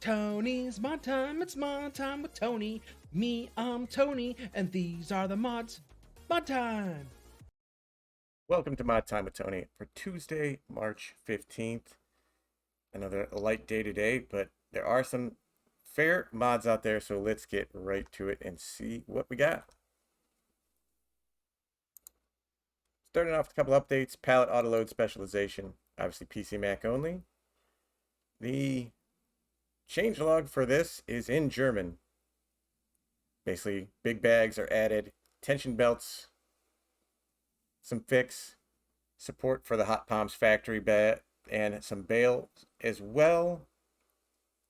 Tony's Mod Time. It's Mod Time with Tony. Me, I'm Tony, and these are the mods. Mod Time. Welcome to Mod Time with Tony for Tuesday, March 15th. Another light day today, but there are some fair mods out there, so let's get right to it and see what we got. Starting off with a couple updates. Pallet autoload specialization, obviously PC Mac only. The changelog for this is in German. Basically, big bags are added, tension belts, some fix, support for the Hot Palms factory bed, and some bales as well.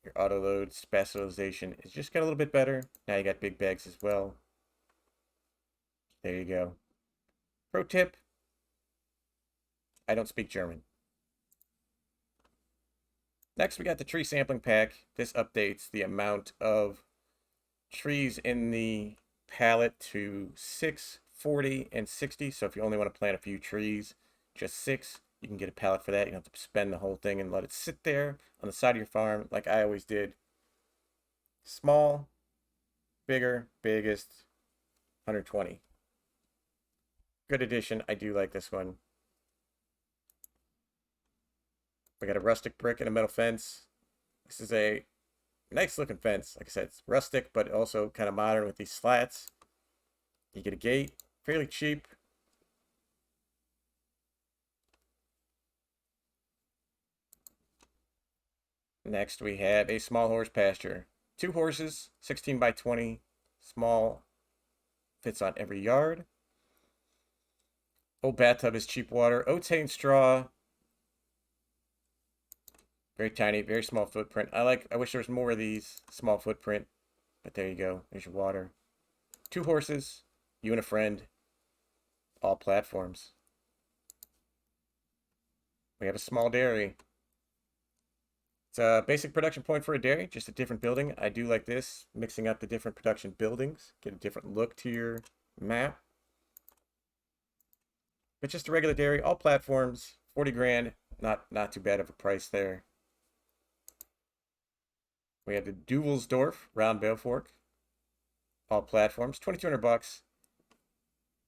Your autoload specialization is just got a little bit better. Now you got big bags as well. There you go. Pro tip, I don't speak German. Next, we got the tree sampling pack. This updates the amount of trees in the pallet to 6, 40, and 60. So if you only want to plant a few trees, just 6, you can get a pallet for that. You don't have to spend the whole thing and let it sit there on the side of your farm like I always did. Small, bigger, biggest, 120. Good addition. I do like this one. We got a rustic brick and a metal fence. This is a nice looking fence. Like I said, it's rustic, but also kind of modern with these slats. You get a gate, fairly cheap. Next, we have a small horse pasture. 2 horses, 16 by 20, small, fits on every yard. Old bathtub is cheap water. Oatane straw. Very tiny, very small footprint. I wish there was more of these small footprint, but there you go. There's your water. 2 horses, you and a friend, all platforms. We have a small dairy. It's a basic production point for a dairy, just a different building. I do like this, mixing up the different production buildings, get a different look to your map. But just a regular dairy, all platforms, 40 grand, not too bad of a price there. We have the Duvelsdorf round bale fork, all platforms, 2,200 bucks.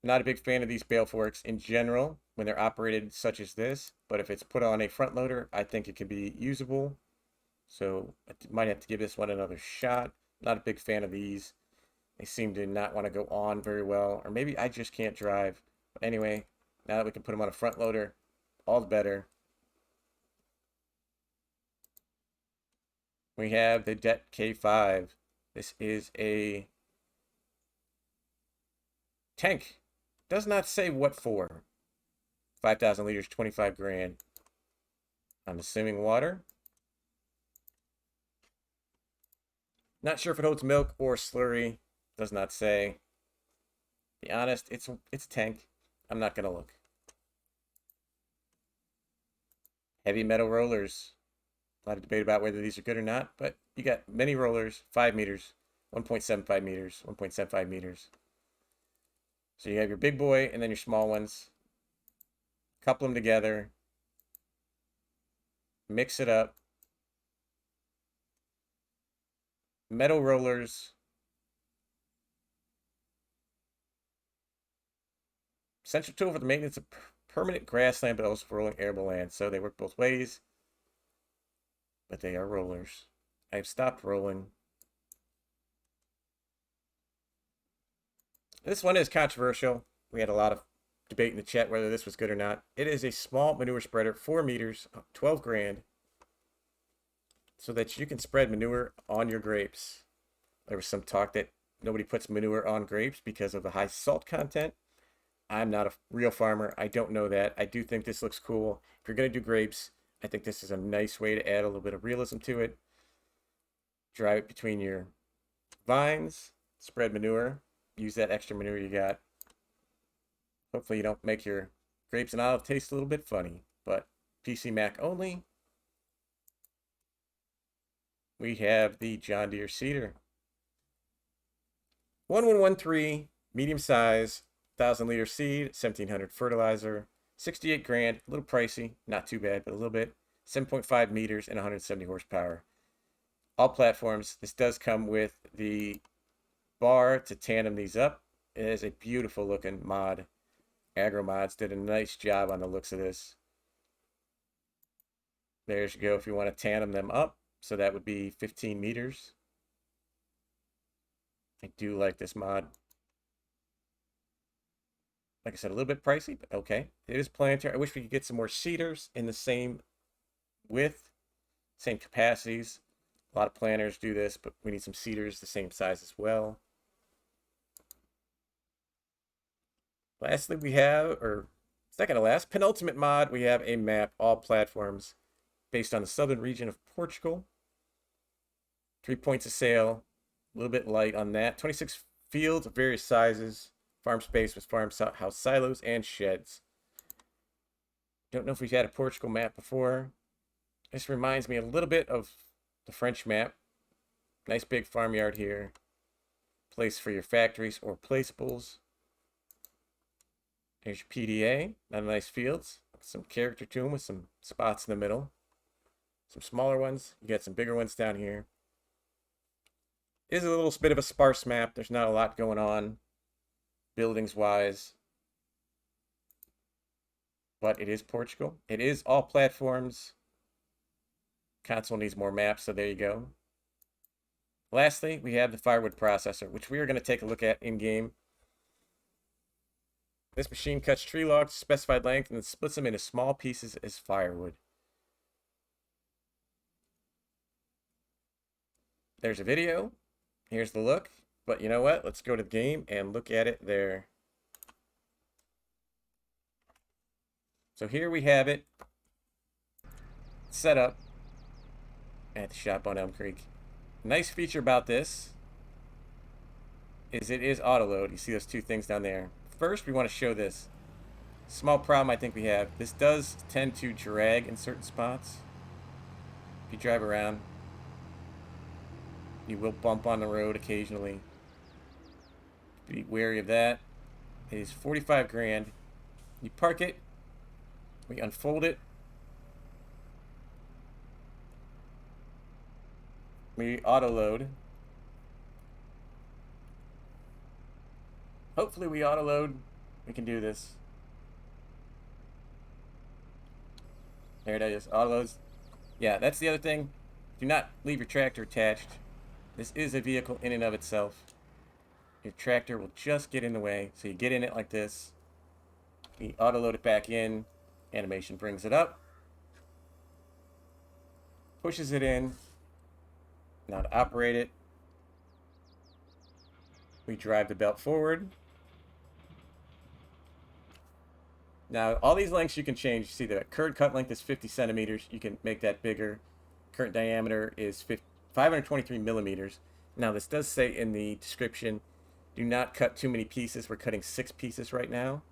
Not a big fan of these bale forks in general when they're operated such as this, but if it's put on a front loader, I think it can be usable. So I might have to give this one another shot. Not a big fan of these. They seem to not want to go on very well, or maybe I just can't drive. But anyway, now that we can put them on a front loader, all the better. We have the Det K5. This is a tank. Does not say what for. 5,000 liters, 25 grand. I'm assuming water. Not sure if it holds milk or slurry. Does not say. Be honest, it's a tank. I'm not gonna look. Heavy metal rollers. A lot of debate about whether these are good or not, but you got many rollers, 5 meters, 1.75 meters, 1.75 meters. So you have your big boy and then your small ones. Couple them together. Mix it up. Metal rollers. Essential tool for the maintenance of permanent grassland, but also for rolling arable land. So they work both ways. But they are rollers. I've stopped rolling. This one is controversial. We had a lot of debate in the chat whether this was good or not. It is a small manure spreader, 4 meters, 12 grand. So that you can spread manure on your grapes. There was some talk that nobody puts manure on grapes because of the high salt content. I'm not a real farmer. I don't know that. I do think this looks cool. If you're going to do grapes, I think this is a nice way to add a little bit of realism to it. Drive it between your vines, spread manure, use that extra manure you got. Hopefully you don't make your grapes and olive taste a little bit funny, but PC Mac only. We have the John Deere seeder. 1113, medium size, 1,000 liter seed, 1,700 fertilizer. 68 grand, a little pricey, not too bad, but a little bit. 7.5 meters and 170 horsepower. all platforms. This does come with the bar to tandem these up. It is a beautiful looking mod. Agro Mods did a nice job on the looks of this. There you go if you want to tandem them up. So that would be 15 meters. I do like this mod. Like I said, a little bit pricey, but okay. It is planetary. I wish we could get some more seeders in the same width, same capacities. A lot of planters do this, but we need some seeders the same size as well. Lastly, we have, or second to last, penultimate mod, we have a map, all platforms, based on the southern region of Portugal. 3 points of sale, a little bit light on that. 26 fields of various sizes, farm space with farmhouse silos and sheds. Don't know if we've had a Portugal map before. This reminds me a little bit of the French map. Nice big farmyard here. Place for your factories or placeables. Here's your PDA. Not nice fields. Some character to them with some spots in the middle. Some smaller ones. You got some bigger ones down here. It is a little bit of a sparse map. There's not a lot going on buildings wise. But it is Portugal. It is all platforms. Console needs more maps, so there you go. Lastly, we have the Firewood Processor, which we are going to take a look at in-game. This machine cuts tree logs to specified length and then splits them into small pieces as firewood. There's a video. Here's the look. But you know what? Let's go to the game and look at it there. So here we have it set up at the shop on Elm Creek. Nice feature about this is it is auto load. You see those two things down there. First, we want to show this. Small problem I think we have. This does tend to drag in certain spots. If you drive around, you will bump on the road occasionally. Be wary of that. It is 45 grand. You park it. We unfold it. We auto load. Hopefully we auto load. We can do this. There it is. Auto loads. Yeah, that's the other thing. Do not leave your tractor attached. This is a vehicle in and of itself. Your tractor will just get in the way. So you get in it like this. You auto load it back in. Animation brings it up. Pushes it in. Now to operate it, we drive the belt forward. Now all these lengths you can change. You see the current cut length is 50 centimeters. You can make that bigger. Current diameter is 523 millimeters. Now this does say in the description, do not cut too many pieces. We're cutting 6 pieces right now.